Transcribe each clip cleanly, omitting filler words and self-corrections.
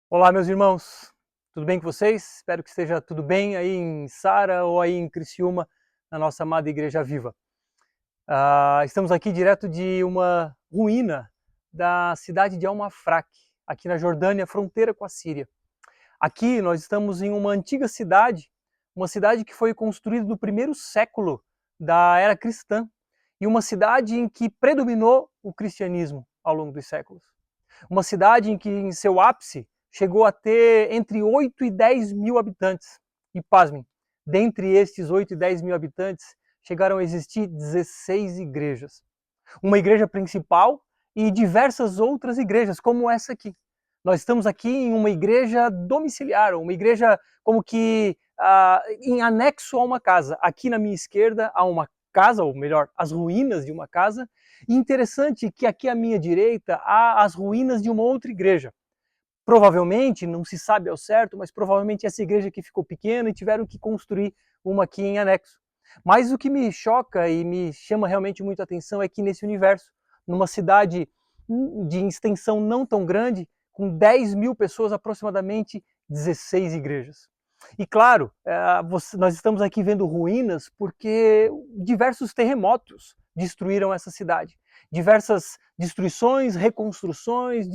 Olá, meus irmãos, tudo bem com vocês? Espero que esteja tudo bem aí em Sara ou aí em Criciúma, na nossa amada Igreja Viva. Estamos aqui direto de uma ruína da cidade de Al-Mafraq, aqui na Jordânia, fronteira com a Síria. Aqui nós estamos em uma antiga cidade, uma cidade que foi construída no primeiro século da era cristã, e uma cidade em que predominou o cristianismo ao longo dos séculos. Uma cidade em que, em seu ápice, chegou a ter entre 8 e 10 mil habitantes. E pasmem, dentre estes 8 e 10 mil habitantes, chegaram a existir 16 igrejas. Uma igreja principal e diversas outras igrejas, como essa aqui. Nós estamos aqui em uma igreja domiciliar, uma igreja como que em anexo a uma casa. Aqui na minha esquerda há uma casa, ou melhor, as ruínas de uma casa. E interessante que aqui à minha direita há as ruínas de uma outra igreja. Provavelmente, não se sabe ao certo, mas provavelmente essa igreja aqui ficou pequena e tiveram que construir uma aqui em anexo. Mas o que me choca e me chama realmente muito a atenção é que nesse universo, numa cidade de extensão não tão grande, com 10 mil pessoas, aproximadamente 16 igrejas. E claro, nós estamos aqui vendo ruínas porque diversos terremotos destruíram essa cidade. Diversas destruições, reconstruções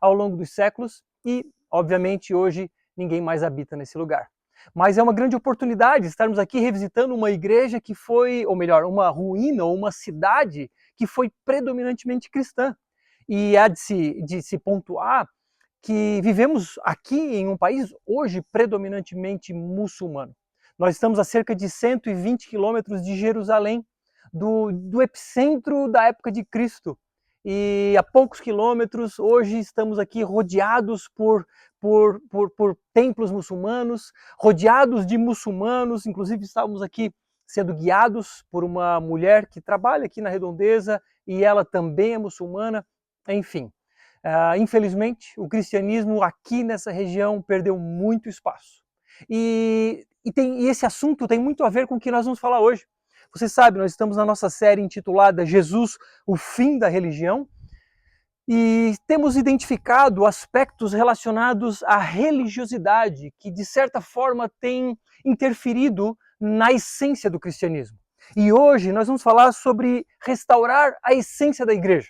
ao longo dos séculos e, obviamente, hoje ninguém mais habita nesse lugar. Mas é uma grande oportunidade estarmos aqui revisitando uma igreja que foi, ou melhor, uma ruína ou uma cidade que foi predominantemente cristã. E há de se pontuar que vivemos aqui em um país hoje predominantemente muçulmano. Nós estamos a cerca de 120 quilômetros de Jerusalém, do epicentro da época de Cristo. E a poucos quilômetros, hoje estamos aqui rodeados por templos muçulmanos, rodeados de muçulmanos, inclusive estávamos aqui sendo guiados por uma mulher que trabalha aqui na Redondeza e ela também é muçulmana, enfim. Infelizmente, o cristianismo aqui nessa região perdeu muito espaço. E esse assunto tem muito a ver com o que nós vamos falar hoje. Você sabe, nós estamos na nossa série intitulada Jesus, o fim da religião, e temos identificado aspectos relacionados à religiosidade que, de certa forma, tem interferido na essência do cristianismo. E hoje nós vamos falar sobre restaurar a essência da igreja.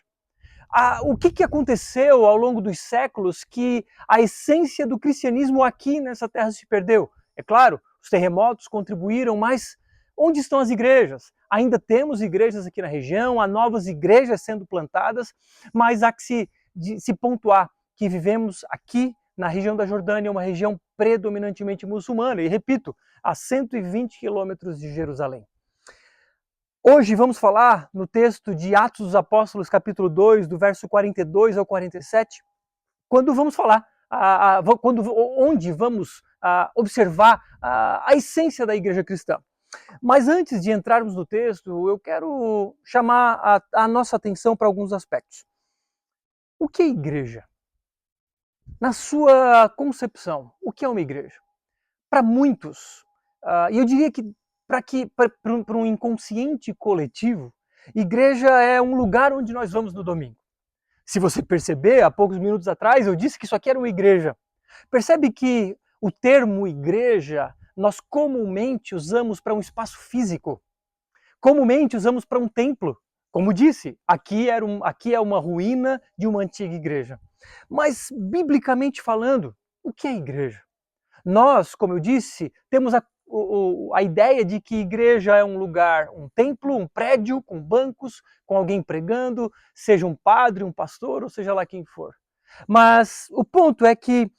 O que aconteceu ao longo dos séculos que a essência do cristianismo aqui nessa terra se perdeu? É claro, os terremotos contribuíram, mas onde estão as igrejas? Ainda temos igrejas aqui na região, há novas igrejas sendo plantadas, mas há que se pontuar que vivemos aqui na região da Jordânia, uma região predominantemente muçulmana, e repito, a 120 quilômetros de Jerusalém. Hoje vamos falar no texto de Atos dos Apóstolos, capítulo 2, do verso 42 ao 47, quando vamos falar, onde vamos observar a essência da igreja cristã. Mas antes de entrarmos no texto, eu quero chamar a nossa atenção para alguns aspectos. O que é igreja? Na sua concepção, o que é uma igreja? Para muitos, e eu diria que para um inconsciente coletivo, igreja é um lugar onde nós vamos no domingo. Se você perceber, há poucos minutos atrás eu disse que isso aqui era uma igreja. Percebe que o termo igreja nós comumente usamos para um espaço físico. Comumente usamos para um templo. Como disse, aqui é uma ruína de uma antiga igreja. Mas, biblicamente falando, o que é igreja? Nós, como eu disse, temos a ideia de que igreja é um lugar, um templo, um prédio com bancos, com alguém pregando, seja um padre, um pastor, ou seja lá quem for. Mas o ponto é que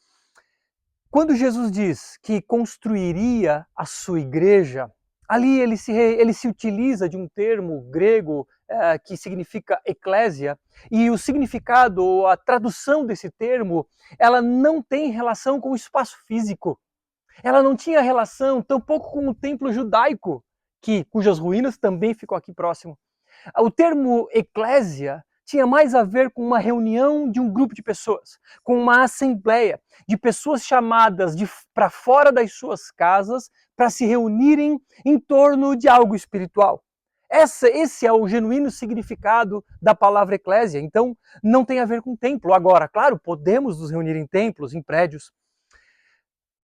quando Jesus diz que construiria a sua igreja, ali ele se utiliza de um termo grego que significa eclésia, e o significado, ou a tradução desse termo, ela não tem relação com o espaço físico. Ela não tinha relação tampouco com o templo judaico, cujas ruínas também ficam aqui próximo. O termo eclésia tinha mais a ver com uma reunião de um grupo de pessoas, com uma assembleia de pessoas chamadas para fora das suas casas para se reunirem em torno de algo espiritual. Esse é o genuíno significado da palavra eclésia. Então, não tem a ver com templo. Agora, claro, podemos nos reunir em templos, em prédios.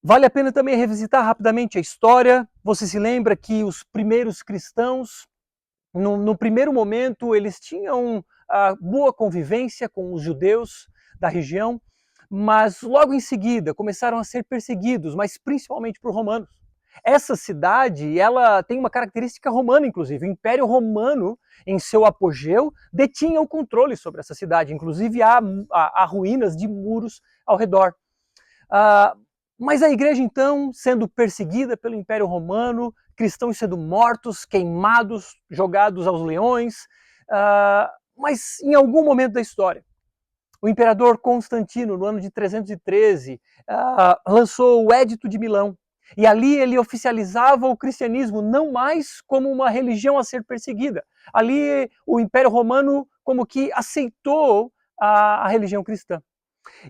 Vale a pena também revisitar rapidamente a história. Você se lembra que os primeiros cristãos, no primeiro momento, eles tinham boa convivência com os judeus da região, mas logo em seguida começaram a ser perseguidos, mas principalmente por romanos. Essa cidade, ela tem uma característica romana, inclusive. O Império Romano, em seu apogeu, detinha o controle sobre essa cidade. Inclusive, há ruínas de muros ao redor. Mas a igreja, então, sendo perseguida pelo Império Romano, cristãos sendo mortos, queimados, jogados aos leões. Mas em algum momento da história, o imperador Constantino, no ano de 313, lançou o Édito de Milão. E ali ele oficializava o cristianismo não mais como uma religião a ser perseguida. Ali o Império Romano como que aceitou a religião cristã.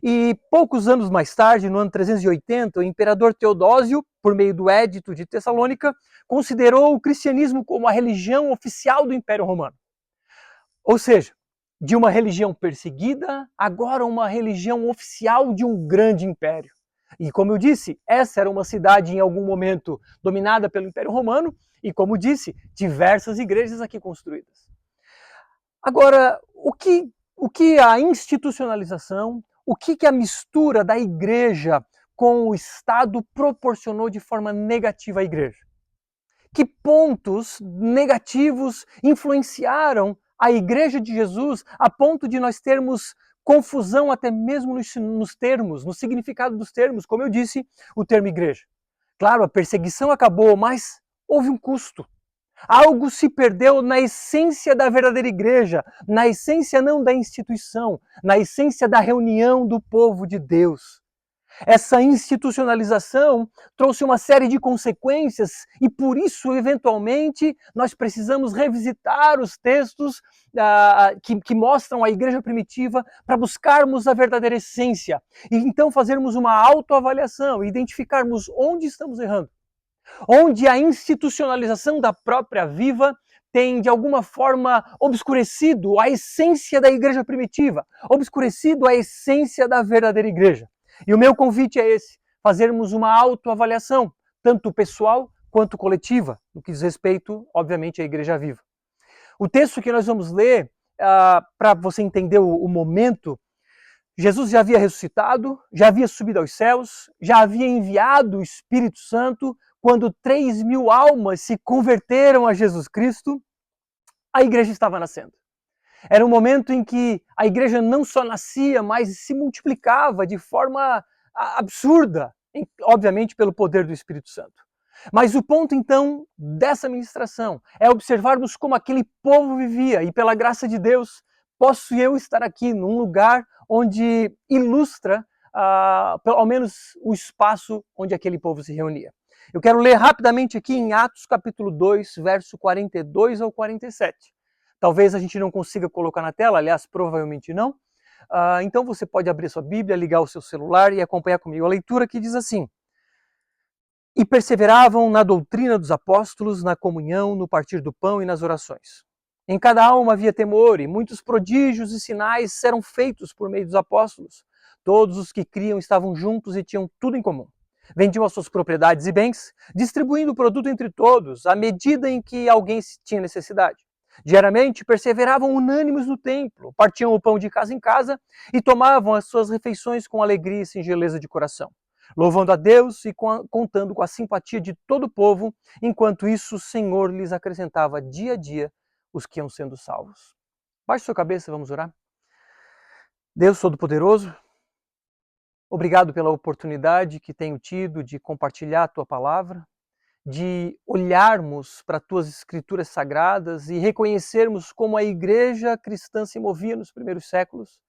E poucos anos mais tarde, no ano 380, o imperador Teodósio, por meio do Édito de Tessalônica, considerou o cristianismo como a religião oficial do Império Romano. Ou seja, de uma religião perseguida, agora uma religião oficial de um grande império. E como eu disse, essa era uma cidade em algum momento dominada pelo Império Romano e, como disse, diversas igrejas aqui construídas. Agora, o que a institucionalização, o que a mistura da igreja com o Estado proporcionou de forma negativa à igreja? Que pontos negativos influenciaram a igreja de Jesus a ponto de nós termos confusão até mesmo nos termos, no significado dos termos, como eu disse, o termo igreja. Claro, a perseguição acabou, mas houve um custo. Algo se perdeu na essência da verdadeira igreja, na essência não da instituição, na essência da reunião do povo de Deus. Essa institucionalização trouxe uma série de consequências e por isso, eventualmente, nós precisamos revisitar os textos que mostram a igreja primitiva para buscarmos a verdadeira essência e então fazermos uma autoavaliação, identificarmos onde estamos errando, onde a institucionalização da própria Viva tem, de alguma forma, obscurecido a essência da igreja primitiva, obscurecido a essência da verdadeira igreja. E o meu convite é esse, fazermos uma autoavaliação, tanto pessoal quanto coletiva, no que diz respeito, obviamente, à Igreja Viva. O texto que nós vamos ler, para você entender o momento, Jesus já havia ressuscitado, já havia subido aos céus, já havia enviado o Espírito Santo, quando 3.000 almas se converteram a Jesus Cristo, a igreja estava nascendo. Era um momento em que a igreja não só nascia, mas se multiplicava de forma absurda, obviamente pelo poder do Espírito Santo. Mas o ponto, então, dessa ministração é observarmos como aquele povo vivia, e pela graça de Deus, posso eu estar aqui num lugar onde ilustra, ao menos, o espaço onde aquele povo se reunia. Eu quero ler rapidamente aqui em Atos capítulo 2, verso 42 ao 47. Talvez a gente não consiga colocar na tela, aliás, provavelmente não. Então você pode abrir sua Bíblia, ligar o seu celular e acompanhar comigo a leitura que diz assim: E perseveravam na doutrina dos apóstolos, na comunhão, no partir do pão e nas orações. Em cada alma havia temor, e muitos prodígios e sinais eram feitos por meio dos apóstolos. Todos os que criam estavam juntos e tinham tudo em comum. Vendiam as suas propriedades e bens, distribuindo o produto entre todos, à medida em que alguém tinha necessidade. Diariamente perseveravam unânimes no templo, partiam o pão de casa em casa e tomavam as suas refeições com alegria e singeleza de coração, louvando a Deus e contando com a simpatia de todo o povo. Enquanto isso, o Senhor lhes acrescentava dia a dia os que iam sendo salvos. Baixe sua cabeça, vamos orar. Deus Todo-Poderoso, obrigado pela oportunidade que tenho tido de compartilhar a Tua palavra, de olharmos para as Tuas Escrituras Sagradas e reconhecermos como a igreja cristã se movia nos primeiros séculos,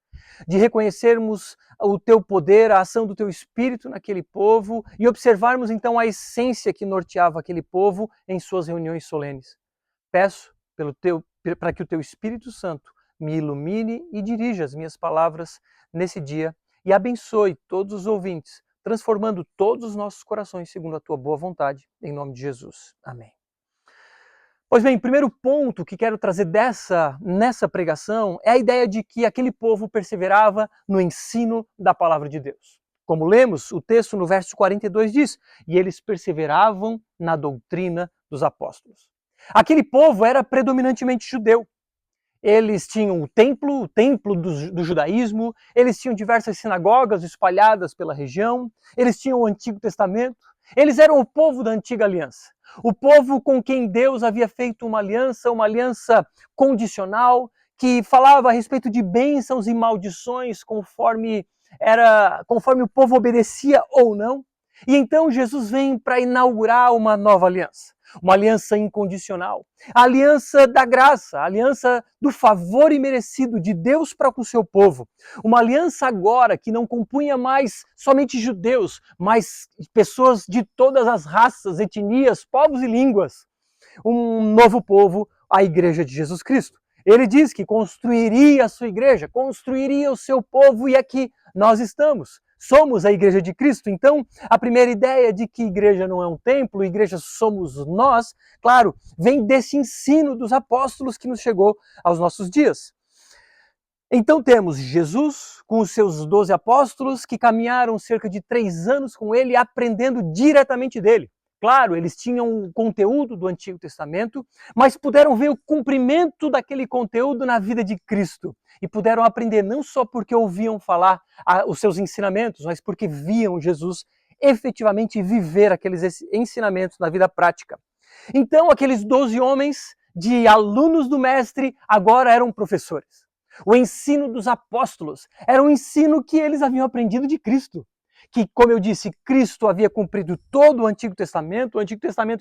de reconhecermos o Teu poder, a ação do Teu Espírito naquele povo e observarmos então a essência que norteava aquele povo em suas reuniões solenes. Peço para que o Teu Espírito Santo me ilumine e dirija as minhas palavras nesse dia e abençoe todos os ouvintes, transformando todos os nossos corações segundo a Tua boa vontade, em nome de Jesus. Amém. Pois bem, o primeiro ponto que quero trazer nessa pregação é a ideia de que aquele povo perseverava no ensino da palavra de Deus. Como lemos, o texto no verso 42 diz: e eles perseveravam na doutrina dos apóstolos. Aquele povo era predominantemente judeu. Eles tinham o templo do judaísmo, eles tinham diversas sinagogas espalhadas pela região, eles tinham o Antigo Testamento, eles eram o povo da antiga aliança. O povo com quem Deus havia feito uma aliança condicional, que falava a respeito de bênçãos e maldições conforme o povo obedecia ou não. E então Jesus vem para inaugurar uma nova aliança. Uma aliança incondicional, a aliança da graça, a aliança do favor imerecido de Deus para com o seu povo. Uma aliança agora que não compunha mais somente judeus, mas pessoas de todas as raças, etnias, povos e línguas. Um novo povo, a Igreja de Jesus Cristo. Ele diz que construiria a sua igreja, construiria o seu povo, e aqui nós estamos. Somos a Igreja de Cristo. Então, a primeira ideia de que igreja não é um templo, igreja somos nós, claro, vem desse ensino dos apóstolos que nos chegou aos nossos dias. Então temos Jesus com os seus 12 apóstolos que caminharam cerca de 3 anos com ele, aprendendo diretamente dele. Claro, eles tinham o conteúdo do Antigo Testamento, mas puderam ver o cumprimento daquele conteúdo na vida de Cristo. E puderam aprender não só porque ouviam falar os seus ensinamentos, mas porque viam Jesus efetivamente viver aqueles ensinamentos na vida prática. Então, aqueles 12 homens de alunos do Mestre agora eram professores. O ensino dos apóstolos era um ensino que eles haviam aprendido de Cristo. Que, como eu disse, Cristo havia cumprido todo o Antigo Testamento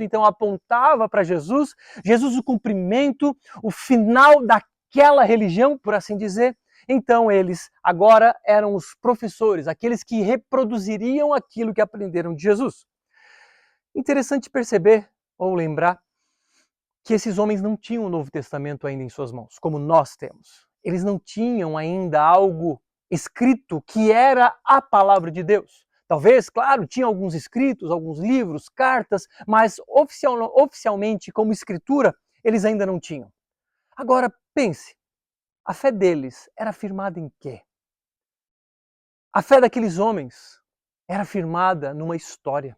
então apontava para Jesus, o cumprimento, o final daquela religião, por assim dizer. Então eles agora eram os professores, aqueles que reproduziriam aquilo que aprenderam de Jesus. Interessante perceber, ou lembrar, que esses homens não tinham o Novo Testamento ainda em suas mãos, como nós temos. Eles não tinham ainda algo escrito que era a palavra de Deus. Talvez, claro, tinha alguns escritos, alguns livros, cartas, mas oficialmente, como escritura, eles ainda não tinham. Agora, pense, a fé deles era firmada em quê? A fé daqueles homens era firmada numa história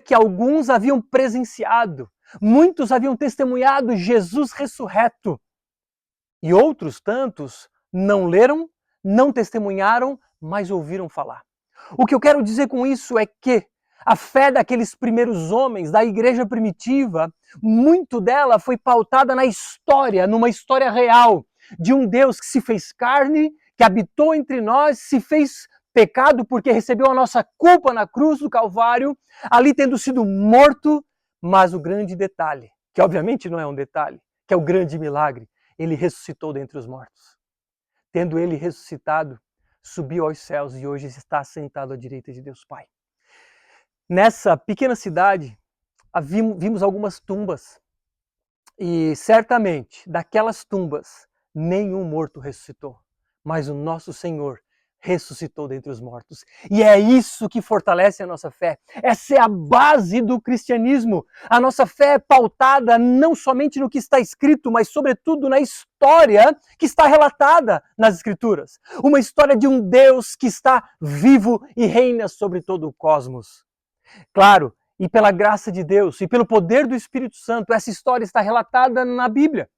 que alguns haviam presenciado, muitos haviam testemunhado Jesus ressurreto, e outros tantos não leram, não testemunharam, mas ouviram falar. O que eu quero dizer com isso é que a fé daqueles primeiros homens, da igreja primitiva, muito dela foi pautada na história, numa história real, de um Deus que se fez carne, que habitou entre nós, se fez pecado porque recebeu a nossa culpa na cruz do Calvário, ali tendo sido morto, mas o grande detalhe, que obviamente não é um detalhe, que é o grande milagre, ele ressuscitou dentre os mortos. Tendo ele ressuscitado, subiu aos céus e hoje está sentado à direita de Deus Pai. Nessa pequena cidade, vimos algumas tumbas. E certamente, daquelas tumbas, nenhum morto ressuscitou. Mas o nosso Senhor ressuscitou dentre os mortos. E é isso que fortalece a nossa fé. Essa é a base do cristianismo. A nossa fé é pautada não somente no que está escrito, mas sobretudo na história que está relatada nas Escrituras. Uma história de um Deus que está vivo e reina sobre todo o cosmos. Claro, e pela graça de Deus e pelo poder do Espírito Santo, essa história está relatada na Bíblia.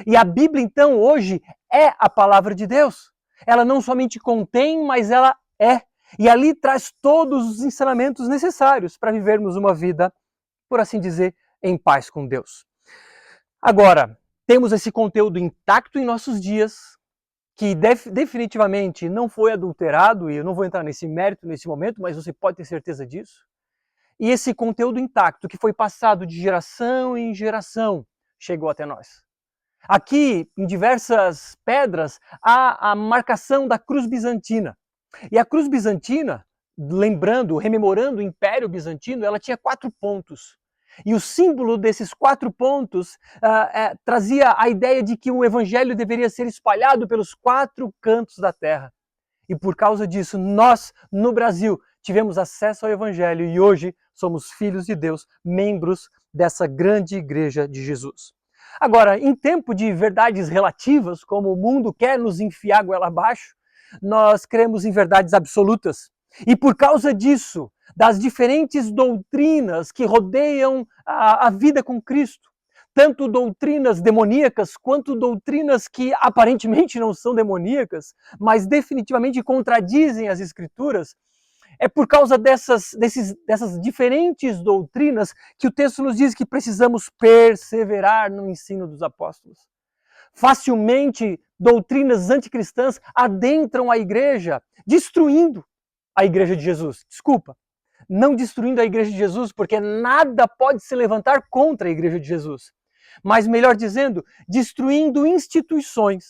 E a Bíblia, então, hoje é a palavra de Deus. Ela não somente contém, mas ela é. E ali traz todos os ensinamentos necessários para vivermos uma vida, por assim dizer, em paz com Deus. Agora, temos esse conteúdo intacto em nossos dias, que definitivamente não foi adulterado, e eu não vou entrar nesse mérito nesse momento, mas você pode ter certeza disso. E esse conteúdo intacto, que foi passado de geração em geração, chegou até nós. Aqui, em diversas pedras, há a marcação da cruz bizantina. E a cruz bizantina, rememorando o Império Bizantino, ela tinha 4 pontos. E o símbolo desses 4 pontos trazia a ideia de que o evangelho deveria ser espalhado pelos 4 cantos da terra. E por causa disso, nós, no Brasil, tivemos acesso ao evangelho e hoje somos filhos de Deus, membros dessa grande igreja de Jesus. Agora, em tempo de verdades relativas, como o mundo quer nos enfiar goela abaixo, nós cremos em verdades absolutas. E por causa disso, das diferentes doutrinas que rodeiam a vida com Cristo, tanto doutrinas demoníacas quanto doutrinas que aparentemente não são demoníacas, mas definitivamente contradizem as Escrituras, é por causa dessas diferentes doutrinas que o texto nos diz que precisamos perseverar no ensino dos apóstolos. Facilmente, doutrinas anticristãs adentram a igreja, destruindo a igreja de Jesus. Desculpa, não destruindo a igreja de Jesus, porque nada pode se levantar contra a igreja de Jesus. Mas, melhor dizendo, destruindo instituições.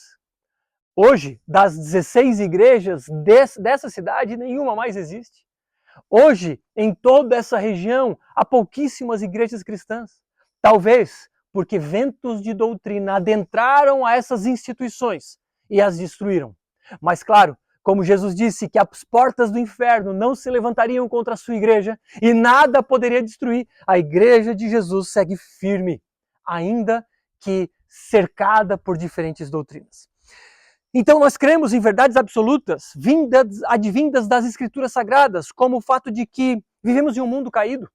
Hoje, das 16 igrejas dessa cidade, nenhuma mais existe. Hoje, em toda essa região, há pouquíssimas igrejas cristãs. Talvez porque ventos de doutrina adentraram a essas instituições e as destruíram. Mas, claro, como Jesus disse que as portas do inferno não se levantariam contra a sua igreja e nada poderia destruir, a igreja de Jesus segue firme, ainda que cercada por diferentes doutrinas. Então nós cremos em verdades absolutas, advindas das Escrituras Sagradas, como o fato de que vivemos em um mundo caído,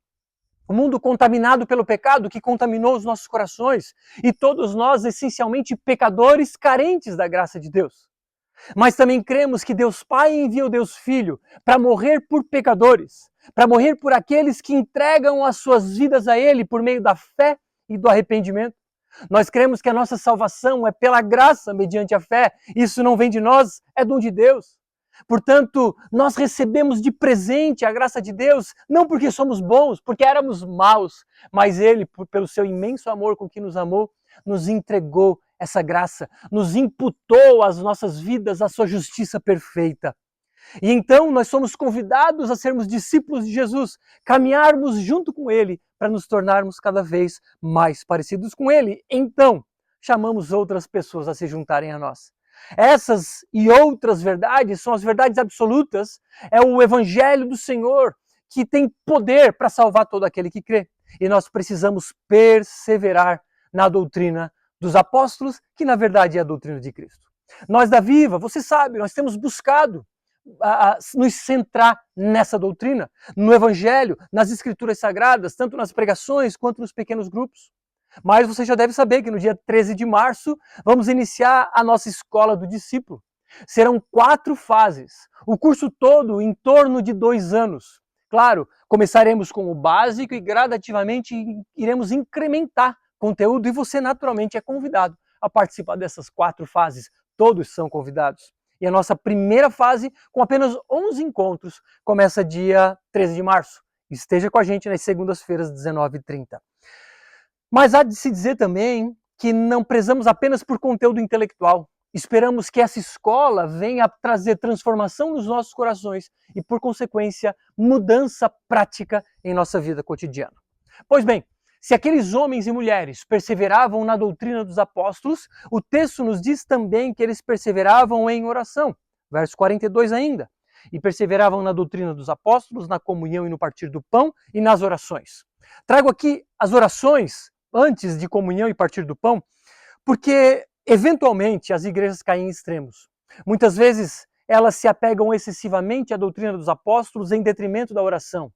um mundo contaminado pelo pecado que contaminou os nossos corações, e todos nós essencialmente pecadores carentes da graça de Deus. Mas também cremos que Deus Pai enviou Deus Filho para morrer por pecadores, para morrer por aqueles que entregam as suas vidas a Ele por meio da fé e do arrependimento. Nós cremos que a nossa salvação é pela graça, mediante a fé. Isso não vem de nós, é dom de Deus. Portanto, nós recebemos de presente a graça de Deus, não porque somos bons, porque éramos maus, mas Ele, pelo seu imenso amor com que nos amou, nos entregou essa graça, nos imputou às nossas vidas a sua justiça perfeita. E então nós somos convidados a sermos discípulos de Jesus, caminharmos junto com Ele para nos tornarmos cada vez mais parecidos com Ele. Então, chamamos outras pessoas a se juntarem a nós. Essas e outras verdades são as verdades absolutas, é o Evangelho do Senhor, que tem poder para salvar todo aquele que crê. E nós precisamos perseverar na doutrina dos apóstolos, que na verdade é a doutrina de Cristo. Nós da Viva, você sabe, nós temos buscado nos centrar nessa doutrina, no Evangelho, nas Escrituras Sagradas, tanto nas pregações quanto nos pequenos grupos. Mas você já deve saber que no dia 13 de março vamos iniciar a nossa Escola do Discípulo. Serão 4 fases, o curso todo em torno de 2 anos. Claro, começaremos com o básico e gradativamente iremos incrementar conteúdo e você naturalmente é convidado a participar dessas 4 fases. Todos são convidados. E a nossa primeira fase, com apenas 11 encontros, começa dia 13 de março. Esteja com a gente nas segundas-feiras, 19h30. Mas há de se dizer também que não prezamos apenas por conteúdo intelectual. Esperamos que essa escola venha a trazer transformação nos nossos corações e, por consequência, mudança prática em nossa vida cotidiana. Pois bem, se aqueles homens e mulheres perseveravam na doutrina dos apóstolos, o texto nos diz também que eles perseveravam em oração. Verso 42 ainda. E perseveravam na doutrina dos apóstolos, na comunhão e no partir do pão e nas orações. Trago aqui as orações antes de comunhão e partir do pão, porque eventualmente as igrejas caem em extremos. Muitas vezes elas se apegam excessivamente à doutrina dos apóstolos em detrimento da oração.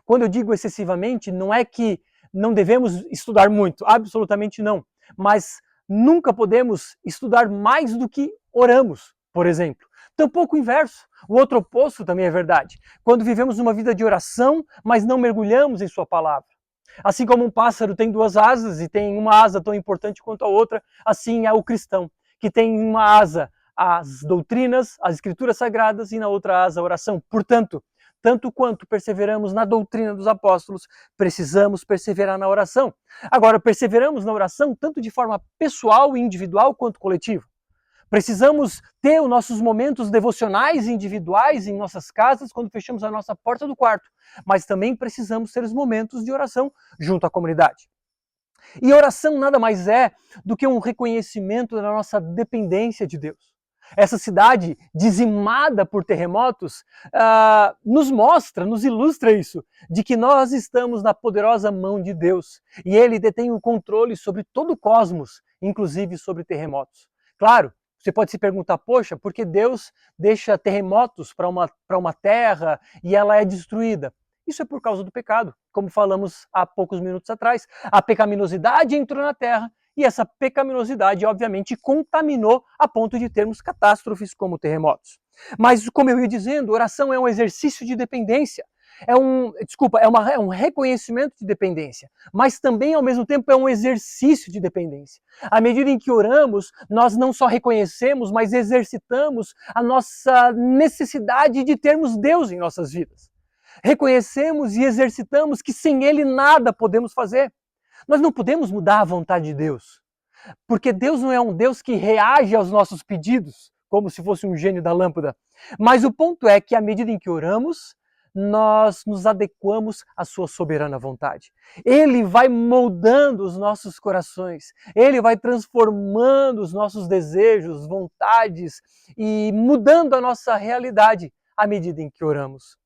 Quando eu digo excessivamente, não é que não devemos estudar muito, absolutamente não. Mas nunca podemos estudar mais do que oramos, por exemplo. Tampouco o inverso. O outro oposto também é verdade. Quando vivemos uma vida de oração, mas não mergulhamos em sua palavra. Assim como um pássaro tem 2 asas e tem uma asa tão importante quanto a outra, assim é o cristão, que tem uma asa as doutrinas, as escrituras sagradas e na outra asa a oração. Portanto, tanto quanto perseveramos na doutrina dos apóstolos, precisamos perseverar na oração. Agora, perseveramos na oração tanto de forma pessoal e individual quanto coletiva. Precisamos ter os nossos momentos devocionais e individuais em nossas casas quando fechamos a nossa porta do quarto, mas também precisamos ter os momentos de oração junto à comunidade. E oração nada mais é do que um reconhecimento da nossa dependência de Deus. essa cidade dizimada por terremotos, nos mostra, nos ilustra isso, de que nós estamos na poderosa mão de Deus e Ele detém o controle sobre todo o cosmos, inclusive sobre terremotos. Claro, você pode se perguntar, poxa, por que Deus deixa terremotos para uma terra e ela é destruída? Isso é por causa do pecado, como falamos há poucos minutos atrás. A pecaminosidade entrou na terra e essa pecaminosidade, obviamente, contaminou a ponto de termos catástrofes como terremotos. Mas, como eu ia dizendo, oração é um exercício de dependência. É um reconhecimento de dependência, mas também, ao mesmo tempo, é um exercício de dependência. À medida em que oramos, nós não só reconhecemos, mas exercitamos a nossa necessidade de termos Deus em nossas vidas. Reconhecemos e exercitamos que sem Ele nada podemos fazer. Nós não podemos mudar a vontade de Deus, porque Deus não é um Deus que reage aos nossos pedidos, como se fosse um gênio da lâmpada. Mas o ponto é que à medida em que oramos, nós nos adequamos à sua soberana vontade. Ele vai moldando os nossos corações, Ele vai transformando os nossos desejos, vontades e mudando a nossa realidade à medida em que oramos.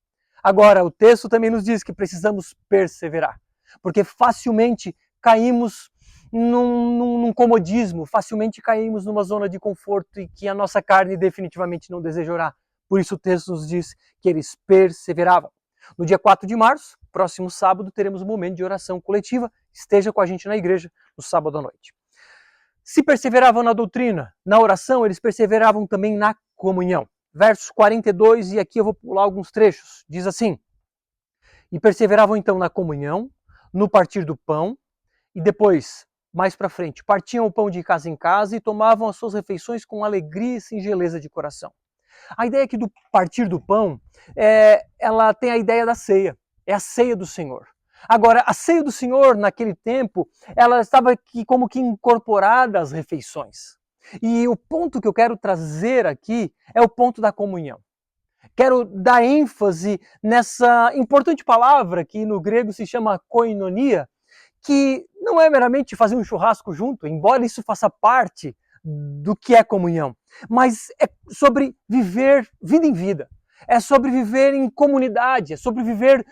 Agora, o texto também nos diz que precisamos perseverar, porque facilmente caímos num comodismo, facilmente caímos numa zona de conforto e que a nossa carne definitivamente não deseja orar. Por isso o texto nos diz que eles perseveravam. No dia 4 de março, próximo sábado, teremos um momento de oração coletiva. Esteja com a gente na igreja no sábado à noite. Se perseveravam na doutrina, na oração, eles perseveravam também na comunhão. Versos 42, e aqui eu vou pular alguns trechos. Diz assim: e perseveravam então na comunhão, no partir do pão, e depois, mais para frente, partiam o pão de casa em casa e tomavam as suas refeições com alegria e singeleza de coração. A ideia aqui do partir do pão, ela tem a ideia da ceia, é a ceia do Senhor. Agora, a ceia do Senhor, naquele tempo, ela estava aqui como que incorporada às refeições. E o ponto que eu quero trazer aqui é o ponto da comunhão. Quero dar ênfase nessa importante palavra que no grego se chama koinonia, que não é meramente fazer um churrasco junto, embora isso faça parte do que é comunhão, mas é sobre viver vida em vida, é sobre viver em comunidade, é sobre viver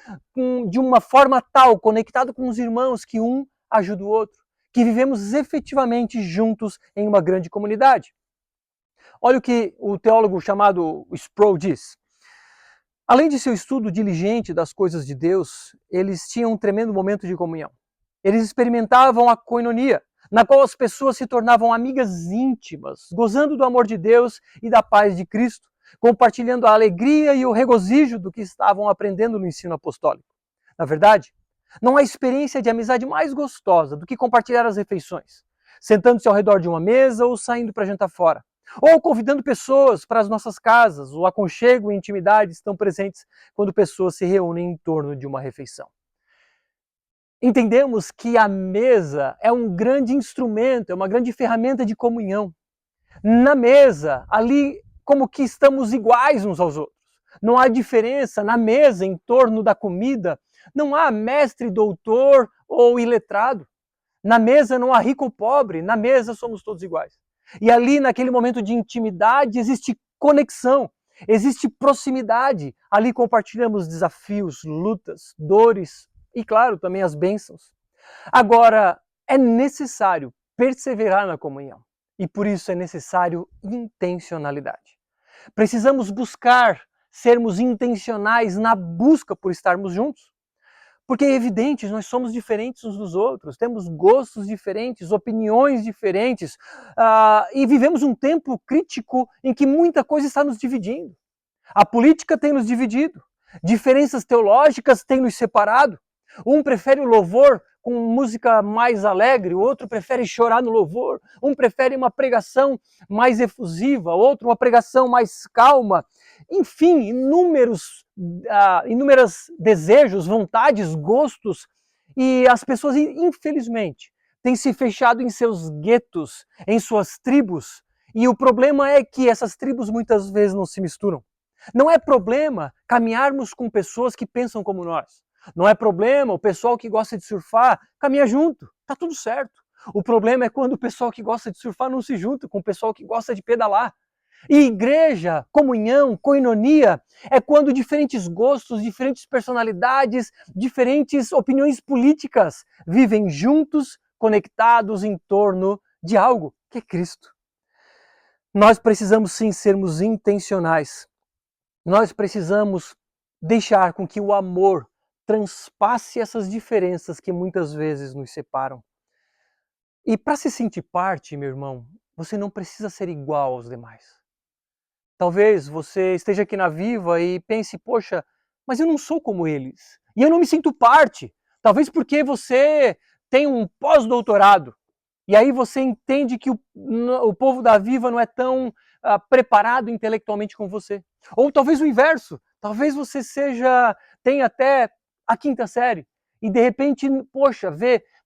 de uma forma tal, conectado com os irmãos, que um ajuda o outro, que vivemos efetivamente juntos em uma grande comunidade. Olha o que o teólogo chamado Sproul diz. Além de seu estudo diligente das coisas de Deus, eles tinham um tremendo momento de comunhão. Eles experimentavam a koinonia, na qual as pessoas se tornavam amigas íntimas, gozando do amor de Deus e da paz de Cristo, compartilhando a alegria e o regozijo do que estavam aprendendo no ensino apostólico. Na verdade, não há experiência de amizade mais gostosa do que compartilhar as refeições, sentando-se ao redor de uma mesa ou saindo para jantar fora, ou convidando pessoas para as nossas casas. O aconchego e a intimidade estão presentes quando pessoas se reúnem em torno de uma refeição. Entendemos que a mesa é um grande instrumento, é uma grande ferramenta de comunhão. Na mesa, ali como que estamos iguais uns aos outros. Não há diferença na mesa, em torno da comida. Não há mestre, doutor ou iletrado. Na mesa não há rico ou pobre, na mesa somos todos iguais. E ali, naquele momento de intimidade, existe conexão, existe proximidade. Ali compartilhamos desafios, lutas, dores e, claro, também as bênçãos. Agora, é necessário perseverar na comunhão e por isso é necessário intencionalidade. Precisamos buscar sermos intencionais na busca por estarmos juntos. Porque é evidente, nós somos diferentes uns dos outros, temos gostos diferentes, opiniões diferentes, e vivemos um tempo crítico em que muita coisa está nos dividindo. A política tem nos dividido, diferenças teológicas têm nos separado. Um prefere o louvor com música mais alegre, o outro prefere chorar no louvor, um prefere uma pregação mais efusiva, outro uma pregação mais calma. Enfim, inúmeros desejos, vontades, gostos, e as pessoas, infelizmente, têm se fechado em seus guetos, em suas tribos, e o problema é que essas tribos muitas vezes não se misturam. Não é problema caminharmos com pessoas que pensam como nós. Não é problema o pessoal que gosta de surfar caminhar junto, tá tudo certo. O problema é quando o pessoal que gosta de surfar não se junta com o pessoal que gosta de pedalar. E igreja, comunhão, koinonia, é quando diferentes gostos, diferentes personalidades, diferentes opiniões políticas vivem juntos, conectados em torno de algo que é Cristo. Nós precisamos sim sermos intencionais. Nós precisamos deixar com que o amor transpasse essas diferenças que muitas vezes nos separam. E para se sentir parte, meu irmão, você não precisa ser igual aos demais. Talvez você esteja aqui na Viva e pense, poxa, mas eu não sou como eles. E eu não me sinto parte. Talvez porque você tem um pós-doutorado. E aí você entende que o povo da Viva não é tão preparado intelectualmente como você. Ou talvez o inverso. Talvez você tenha até a 5ª série. E de repente, poxa,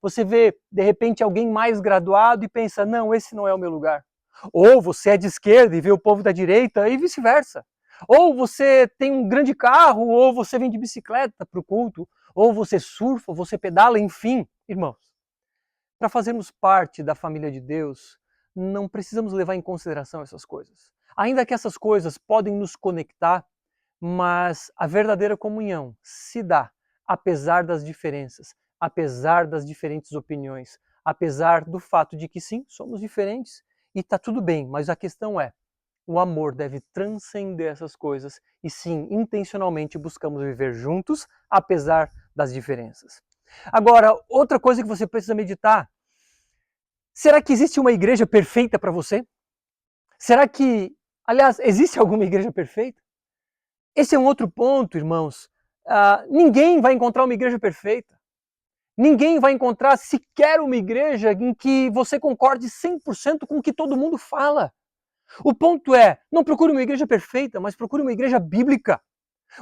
você vê de repente alguém mais graduado e pensa, não, esse não é o meu lugar. Ou você é de esquerda e vê o povo da direita e vice-versa. Ou você tem um grande carro, ou você vem de bicicleta para o culto, ou você surfa, ou você pedala, enfim. Irmãos, para fazermos parte da família de Deus, não precisamos levar em consideração essas coisas. Ainda que essas coisas podem nos conectar, mas a verdadeira comunhão se dá apesar das diferenças, apesar das diferentes opiniões, apesar do fato de que sim, somos diferentes e está tudo bem, mas a questão é, o amor deve transcender essas coisas e sim, intencionalmente buscamos viver juntos, apesar das diferenças. Agora, outra coisa que você precisa meditar, será que existe uma igreja perfeita para você? Será que, aliás, existe alguma igreja perfeita? Esse é um outro ponto, irmãos. Ninguém vai encontrar uma igreja perfeita. Ninguém vai encontrar sequer uma igreja em que você concorde 100% com o que todo mundo fala. O ponto é, não procure uma igreja perfeita, mas procure uma igreja bíblica.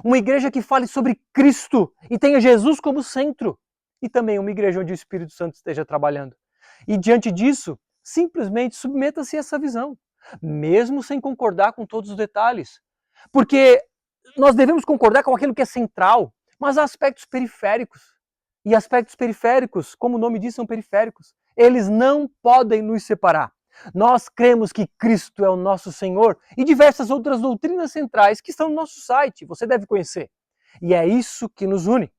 Uma igreja que fale sobre Cristo e tenha Jesus como centro. E também uma igreja onde o Espírito Santo esteja trabalhando. E diante disso, simplesmente submeta-se a essa visão, mesmo sem concordar com todos os detalhes. Porque nós devemos concordar com aquilo que é central, mas há aspectos periféricos. E aspectos periféricos, como o nome diz, são periféricos. Eles não podem nos separar. Nós cremos que Cristo é o nosso Senhor e diversas outras doutrinas centrais que estão no nosso site, você deve conhecer. E é isso que nos une.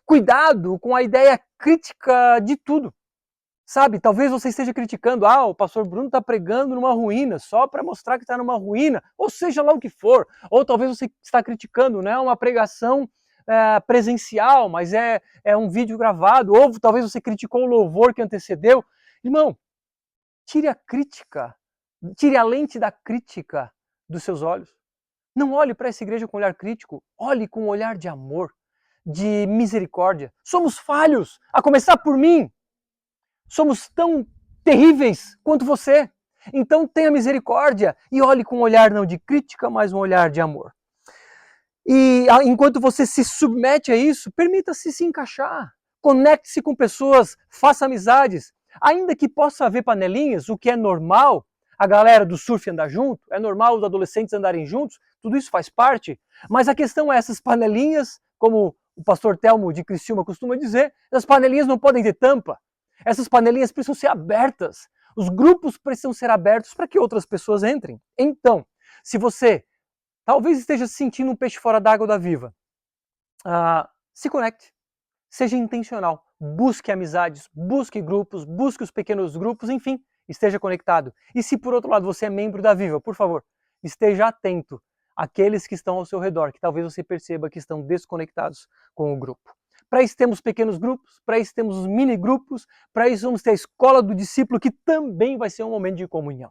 Cuidado com a ideia crítica de tudo. Sabe, talvez você esteja criticando, o pastor Bruno está pregando numa ruína, só para mostrar que está numa ruína, ou seja lá o que for. Ou talvez você está criticando, né, uma pregação presencial, mas é um vídeo gravado, ou talvez você criticou o louvor que antecedeu. Irmão, tire a crítica, tire a lente da crítica dos seus olhos. Não olhe para essa igreja com um olhar crítico, olhe com um olhar de amor, de misericórdia. Somos falhos, a começar por mim. Somos tão terríveis quanto você. Então tenha misericórdia e olhe com um olhar não de crítica, mas um olhar de amor. E enquanto você se submete a isso, permita-se se encaixar. Conecte-se com pessoas, faça amizades. Ainda que possa haver panelinhas, o que é normal, a galera do surf andar junto, é normal os adolescentes andarem juntos, tudo isso faz parte. Mas a questão é, essas panelinhas, como o pastor Telmo de Criciúma costuma dizer, essas panelinhas não podem ter tampa. Essas panelinhas precisam ser abertas. Os grupos precisam ser abertos para que outras pessoas entrem. Então, se você talvez esteja se sentindo um peixe fora d'água da Viva, se conecte. Seja intencional. Busque amizades, busque grupos, busque os pequenos grupos, enfim, esteja conectado. E se por outro lado você é membro da Viva, por favor, esteja atento àqueles que estão ao seu redor, que talvez você perceba que estão desconectados com o grupo. Para isso temos pequenos grupos, para isso temos os mini grupos, para isso vamos ter a escola do discípulo, que também vai ser um momento de comunhão.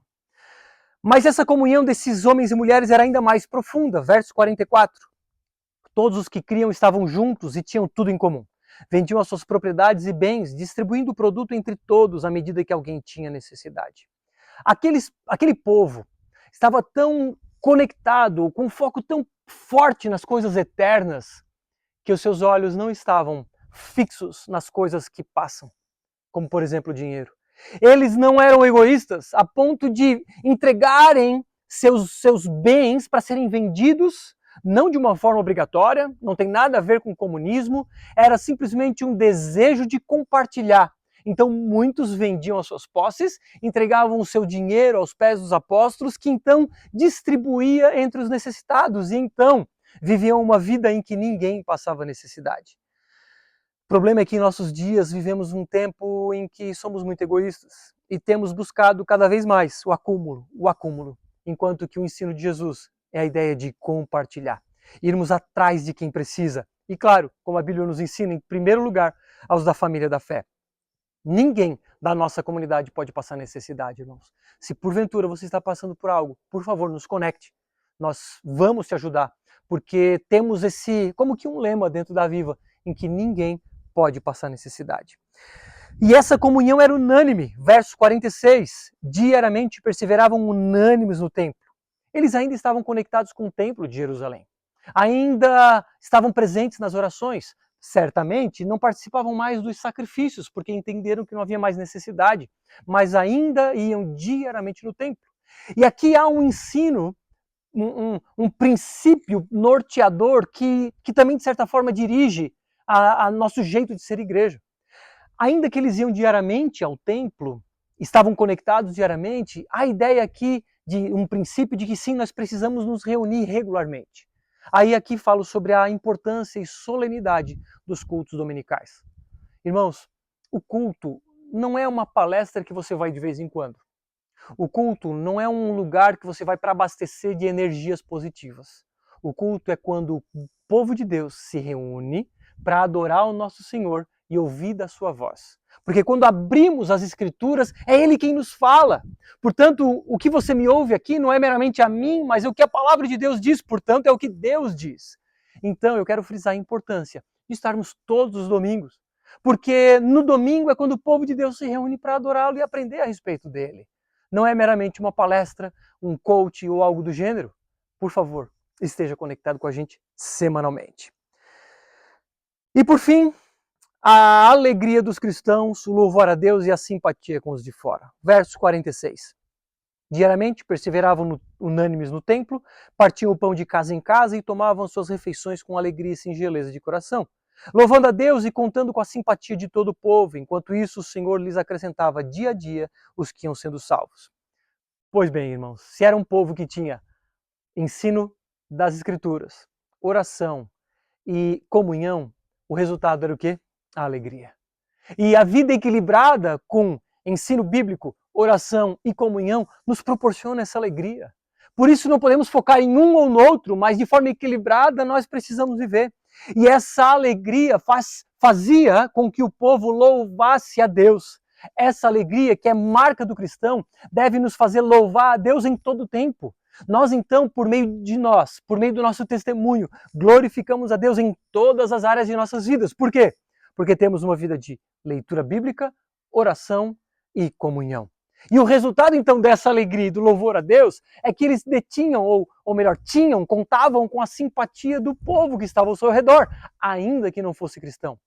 Mas essa comunhão desses homens e mulheres era ainda mais profunda. Verso 44. Todos os que criam estavam juntos e tinham tudo em comum. Vendiam as suas propriedades e bens, distribuindo o produto entre todos à medida que alguém tinha necessidade. Aquele povo estava tão conectado, com um foco tão forte nas coisas eternas, que os seus olhos não estavam fixos nas coisas que passam, como por exemplo o dinheiro. Eles não eram egoístas a ponto de entregarem seus bens para serem vendidos, não de uma forma obrigatória, não tem nada a ver com comunismo, era simplesmente um desejo de compartilhar. Então muitos vendiam as suas posses, entregavam o seu dinheiro aos pés dos apóstolos, que então distribuía entre os necessitados, e então viviam uma vida em que ninguém passava necessidade. O problema é que em nossos dias vivemos um tempo em que somos muito egoístas e temos buscado cada vez mais o acúmulo, enquanto que o ensino de Jesus é a ideia de compartilhar, irmos atrás de quem precisa. E claro, como a Bíblia nos ensina, em primeiro lugar, aos da família da fé. Ninguém da nossa comunidade pode passar necessidade, irmãos. Se porventura você está passando por algo, por favor, nos conecte. Nós vamos te ajudar, porque temos esse, como que um lema dentro da Viva, em que ninguém pode passar necessidade. E essa comunhão era unânime. Verso 46, diariamente perseveravam unânimes no templo. Eles ainda estavam conectados com o templo de Jerusalém. Ainda estavam presentes nas orações. Certamente não participavam mais dos sacrifícios, porque entenderam que não havia mais necessidade, mas ainda iam diariamente no templo. E aqui há um ensino, um princípio norteador que também, de certa forma, dirige a nosso jeito de ser igreja. Ainda que eles iam diariamente ao templo, estavam conectados diariamente, a ideia aqui de um princípio de que sim, nós precisamos nos reunir regularmente. Aí aqui falo sobre a importância e solenidade dos cultos dominicais. Irmãos, o culto não é uma palestra que você vai de vez em quando. O culto não é um lugar que você vai para abastecer de energias positivas. O culto é quando o povo de Deus se reúne para adorar o nosso Senhor e ouvir da sua voz. Porque quando abrimos as Escrituras, é Ele quem nos fala. Portanto, o que você me ouve aqui não é meramente a mim, mas é o que a palavra de Deus diz, portanto, é o que Deus diz. Então, eu quero frisar a importância de estarmos todos os domingos. Porque no domingo é quando o povo de Deus se reúne para adorá-lo e aprender a respeito dele. Não é meramente uma palestra, um coach ou algo do gênero. Por favor, esteja conectado com a gente semanalmente. E por fim, a alegria dos cristãos, o louvor a Deus e a simpatia com os de fora. Verso 46. Diariamente perseveravam unânimes no templo, partiam o pão de casa em casa e tomavam suas refeições com alegria e singeleza de coração, louvando a Deus e contando com a simpatia de todo o povo. Enquanto isso, o Senhor lhes acrescentava dia a dia os que iam sendo salvos. Pois bem, irmãos, se era um povo que tinha ensino das Escrituras, oração e comunhão, o resultado era o quê? A alegria. E a vida equilibrada com ensino bíblico, oração e comunhão nos proporciona essa alegria. Por isso não podemos focar em um ou no outro, mas de forma equilibrada nós precisamos viver. E essa alegria fazia com que o povo louvasse a Deus. Essa alegria, que é marca do cristão, deve nos fazer louvar a Deus em todo o tempo. Nós então, por meio do nosso testemunho, glorificamos a Deus em todas as áreas de nossas vidas. Por quê? Porque temos uma vida de leitura bíblica, oração e comunhão. E o resultado então dessa alegria e do louvor a Deus é que eles detinham, ou melhor, contavam com a simpatia do povo que estava ao seu redor, ainda que não fosse cristão.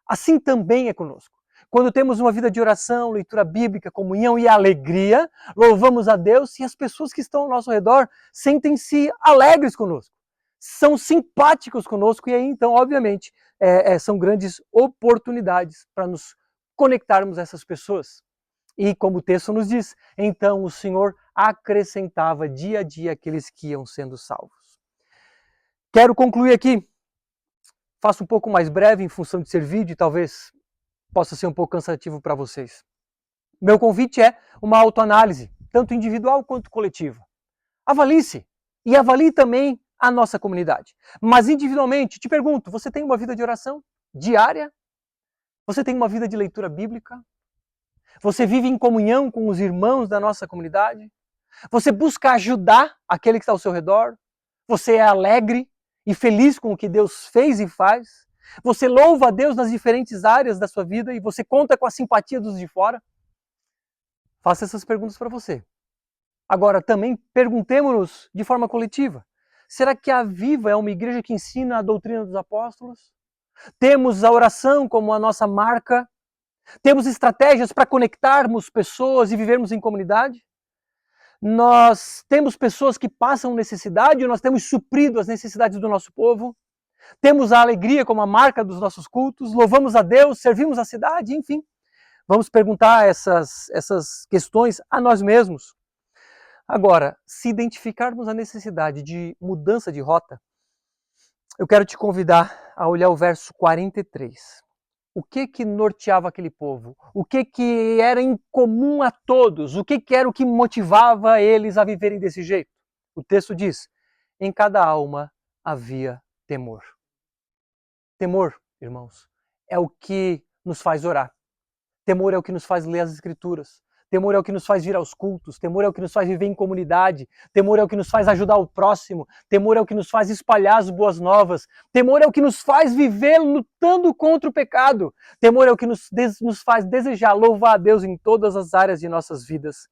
Assim também é conosco. Quando temos uma vida de oração, leitura bíblica, comunhão e alegria, louvamos a Deus e as pessoas que estão ao nosso redor sentem-se alegres conosco, são simpáticos conosco e aí então, obviamente, são grandes oportunidades para nos conectarmos a essas pessoas. E como o texto nos diz, então o Senhor acrescentava dia a dia aqueles que iam sendo salvos. Quero concluir aqui, faço um pouco mais breve em função de ser vídeo e talvez possa ser um pouco cansativo para vocês. Meu convite é uma autoanálise, tanto individual quanto coletiva. Avalie-se e avalie também a nossa comunidade. Mas individualmente, te pergunto, você tem uma vida de oração diária? Você tem uma vida de leitura bíblica? Você vive em comunhão com os irmãos da nossa comunidade? Você busca ajudar aquele que está ao seu redor? Você é alegre e feliz com o que Deus fez e faz? Você louva a Deus nas diferentes áreas da sua vida e você conta com a simpatia dos de fora? Faça essas perguntas para você. Agora, também perguntemos-nos de forma coletiva. Será que a Viva é uma igreja que ensina a doutrina dos apóstolos? Temos a oração como a nossa marca? Temos estratégias para conectarmos pessoas e vivermos em comunidade? Nós temos pessoas que passam necessidade ou nós temos suprido as necessidades do nosso povo? Temos a alegria como a marca dos nossos cultos? Louvamos a Deus, servimos a cidade, enfim. Vamos perguntar essas questões a nós mesmos. Agora, se identificarmos a necessidade de mudança de rota, eu quero te convidar a olhar o verso 43. O que norteava aquele povo? O que era incomum a todos? O que era o que motivava eles a viverem desse jeito? O texto diz: em cada alma havia temor. Temor, irmãos, é o que nos faz orar. Temor é o que nos faz ler as Escrituras. Temor é o que nos faz vir aos cultos. Temor é o que nos faz viver em comunidade. Temor é o que nos faz ajudar o próximo. Temor é o que nos faz espalhar as boas novas. Temor é o que nos faz viver lutando contra o pecado. Temor é o que nos faz desejar louvar a Deus em todas as áreas de nossas vidas.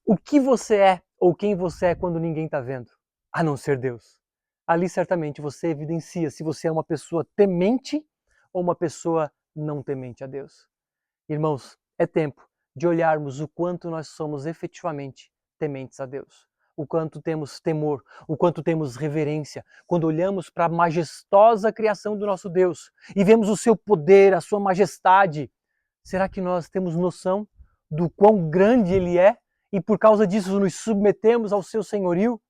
O que você é ou quem você é quando ninguém está vendo, a não ser Deus? Ali certamente você evidencia se você é uma pessoa temente ou uma pessoa não temente a Deus. Irmãos, é tempo de olharmos o quanto nós somos efetivamente tementes a Deus, o quanto temos temor, o quanto temos reverência, quando olhamos para a majestosa criação do nosso Deus e vemos o seu poder, a sua majestade. Será que nós temos noção do quão grande Ele é e por causa disso nos submetemos ao seu senhorio?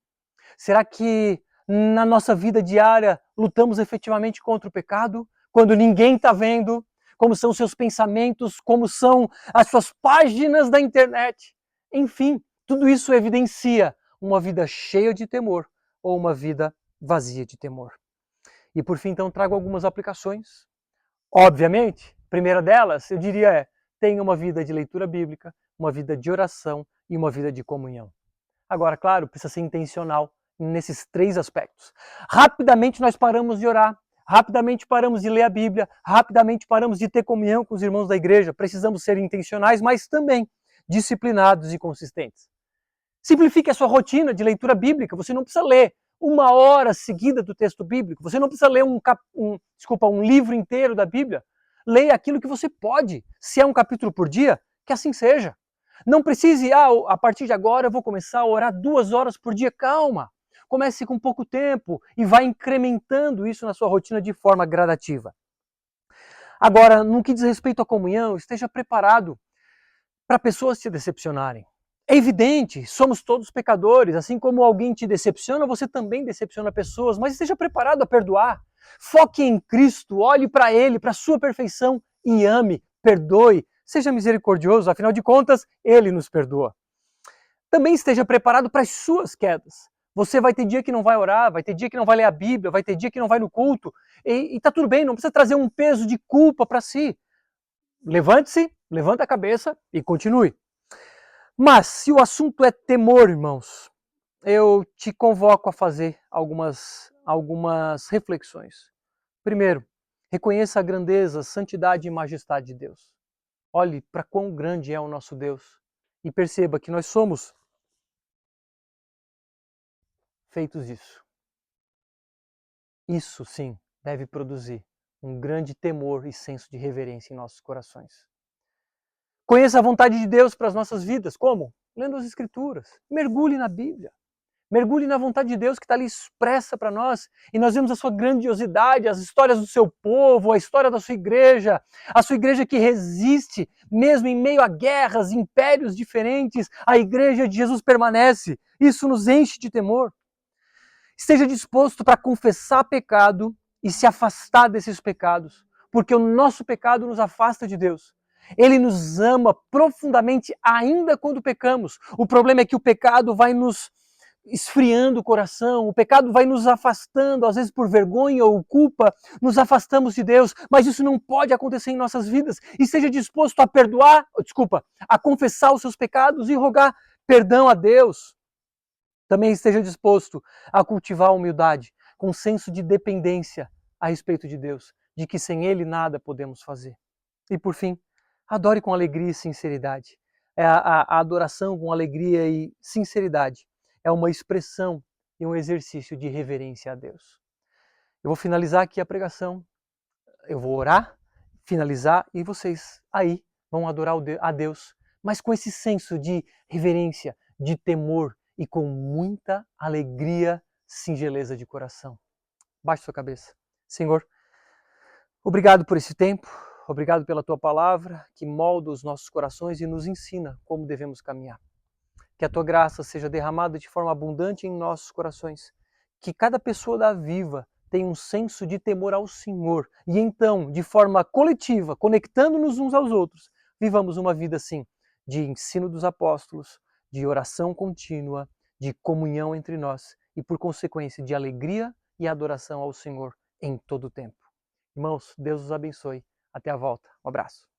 Será que na nossa vida diária lutamos efetivamente contra o pecado, quando ninguém está vendo? Como são seus pensamentos, como são as suas páginas da internet. Enfim, tudo isso evidencia uma vida cheia de temor ou uma vida vazia de temor. E por fim, então, trago algumas aplicações. Obviamente, a primeira delas, eu diria tenha uma vida de leitura bíblica, uma vida de oração e uma vida de comunhão. Agora, claro, precisa ser intencional nesses 3 aspectos. Rapidamente nós paramos de orar, rapidamente paramos de ler a Bíblia, rapidamente paramos de ter comunhão com os irmãos da igreja. Precisamos ser intencionais, mas também disciplinados e consistentes. Simplifique a sua rotina de leitura bíblica. Você não precisa ler 1 hora seguida do texto bíblico. Você não precisa ler um livro inteiro da Bíblia. Leia aquilo que você pode. Se é um capítulo por dia, que assim seja. Não precise, a partir de agora eu vou começar a orar 2 horas por dia. Calma. Comece com pouco tempo e vá incrementando isso na sua rotina de forma gradativa. Agora, no que diz respeito à comunhão, esteja preparado para pessoas te decepcionarem. É evidente, somos todos pecadores, assim como alguém te decepciona, você também decepciona pessoas, mas esteja preparado a perdoar. Foque em Cristo, olhe para Ele, para a sua perfeição e ame, perdoe, seja misericordioso, afinal de contas, Ele nos perdoa. Também esteja preparado para as suas quedas. Você vai ter dia que não vai orar, vai ter dia que não vai ler a Bíblia, vai ter dia que não vai no culto, e tá tudo bem, não precisa trazer um peso de culpa para si. Levante-se, levanta a cabeça e continue. Mas se o assunto é temor, irmãos, eu te convoco a fazer algumas reflexões. Primeiro, reconheça a grandeza, santidade e majestade de Deus. Olhe para quão grande é o nosso Deus e perceba que nós somos feitos disso. Isso sim deve produzir um grande temor e senso de reverência em nossos corações. Conheça a vontade de Deus para as nossas vidas. Como? Lendo as Escrituras. Mergulhe na Bíblia. Mergulhe na vontade de Deus que está ali expressa para nós. E nós vemos a sua grandiosidade, as histórias do seu povo, a história da sua igreja. A sua igreja que resiste, mesmo em meio a guerras, impérios diferentes. A igreja de Jesus permanece. Isso nos enche de temor. Esteja disposto para confessar pecado e se afastar desses pecados. Porque o nosso pecado nos afasta de Deus. Ele nos ama profundamente ainda quando pecamos. O problema é que o pecado vai nos esfriando o coração, o pecado vai nos afastando, às vezes por vergonha ou culpa, nos afastamos de Deus, mas isso não pode acontecer em nossas vidas. E seja disposto a a confessar os seus pecados e rogar perdão a Deus. Também esteja disposto a cultivar a humildade, com senso de dependência a respeito de Deus, de que sem Ele nada podemos fazer. E por fim, adore com alegria e sinceridade. A adoração com alegria e sinceridade é uma expressão e um exercício de reverência a Deus. Eu vou finalizar aqui a pregação, eu vou orar, finalizar, e vocês aí vão adorar a Deus, mas com esse senso de reverência, de temor e com muita alegria, singeleza de coração. Baixe sua cabeça. Senhor, obrigado por esse tempo, obrigado pela tua palavra que molda os nossos corações e nos ensina como devemos caminhar. Que a tua graça seja derramada de forma abundante em nossos corações. Que cada pessoa da Viva tenha um senso de temor ao Senhor. E então, de forma coletiva, conectando-nos uns aos outros, vivamos uma vida assim, de ensino dos apóstolos, de oração contínua, de comunhão entre nós e, por consequência, de alegria e adoração ao Senhor em todo o tempo. Irmãos, Deus os abençoe. Até a volta. Um abraço.